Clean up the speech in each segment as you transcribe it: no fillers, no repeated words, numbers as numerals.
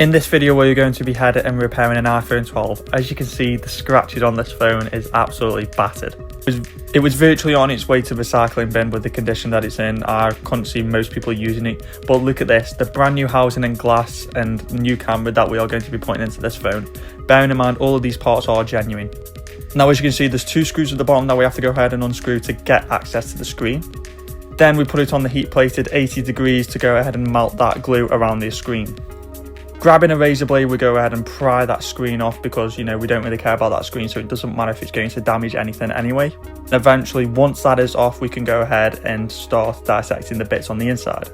In this video we're going to be heading and repairing an iPhone 12. As you can see, the scratches on this phone is absolutely battered. It was virtually on its way to recycling bin with the condition that it's in. I couldn't see most people using it, but look at this, the brand new housing and glass and new camera that we are going to be putting into this phone. Bearing in mind all of these parts are genuine. Now as you can see, there's two screws at the bottom that we have to go ahead and unscrew to get access to the screen. Then we put it on the heat plated 80 degrees to go ahead and melt that glue around the screen. Grabbing a razor blade, we go ahead and pry that screen off because, we don't really care about that screen, so it doesn't matter if it's going to damage anything anyway. And eventually, once that is off, we can go ahead and start dissecting the bits on the inside.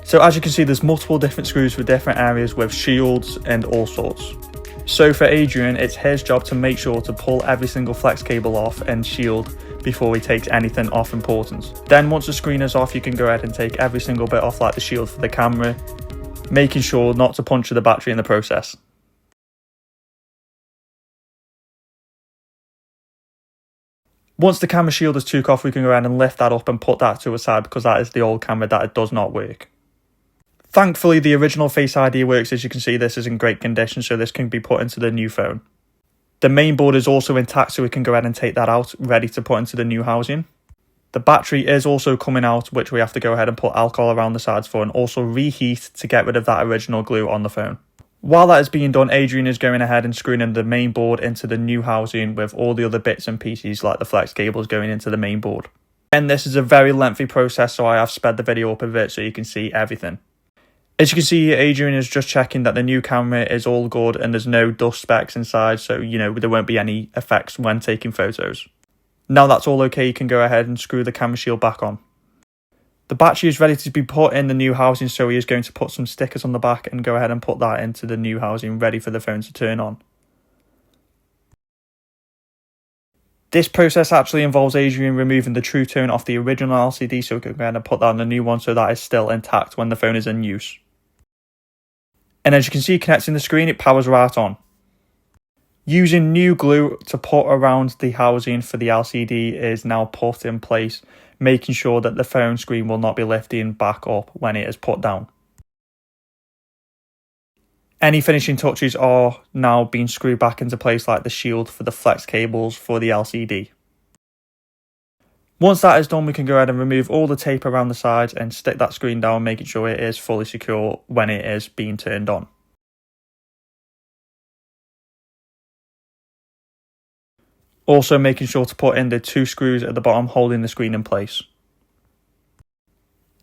So as you can see, there's multiple different screws for different areas with shields and all sorts. So for Adrian, it's his job to make sure to pull every single flex cable off and shield before he takes anything off importance. Then once the screen is off, you can go ahead and take every single bit off, like the shield for the camera, making sure not to puncture the battery in the process. Once the camera shield is took off, we can go ahead and lift that up and put that to a side because that is the old camera that it does not work. Thankfully, the original Face ID works. As you can see, this is in great condition, so this can be put into the new phone. The main board is also intact, so we can go ahead and take that out, ready to put into the new housing. The battery is also coming out, which we have to go ahead and put alcohol around the sides for and also reheat to get rid of that original glue on the phone. While that is being done, Adrian is going ahead and screwing in the main board into the new housing with all the other bits and pieces like the flex cables going into the main board. And this is a very lengthy process, so I have sped the video up a bit so you can see everything. As you can see, Adrian is just checking that the new camera is all good and there's no dust specks inside, so there won't be any effects when taking photos. Now that's all okay, you can go ahead and screw the camera shield back on. The battery is ready to be put in the new housing, so he is going to put some stickers on the back and go ahead and put that into the new housing, ready for the phone to turn on. This process actually involves Adrian removing the True Tone off the original LCD, so we can go ahead and put that on the new one so that is still intact when the phone is in use. And as you can see, connecting the screen, it powers right on. Using new glue to put around the housing for the LCD is now put in place, making sure that the phone screen will not be lifting back up when it is put down. Any finishing touches are now being screwed back into place, like the shield for the flex cables for the LCD. Once that is done, we can go ahead and remove all the tape around the sides and stick that screen down, making sure it is fully secure when it is being turned on. Also making sure to put in the two screws at the bottom holding the screen in place.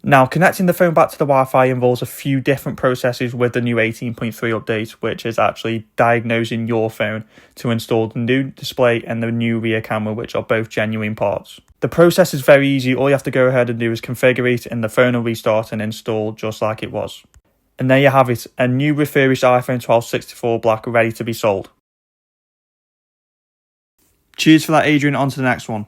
Now connecting the phone back to the Wi-Fi involves a few different processes with the new 18.3 update, which is actually diagnosing your phone to install the new display and the new rear camera, which are both genuine parts. The process is very easy. All you have to go ahead and do is configure it and the phone will restart and install just like it was. And there you have it, a new refurbished iPhone 12 64 Black ready to be sold. Cheers for that, Adrian. On to the next one.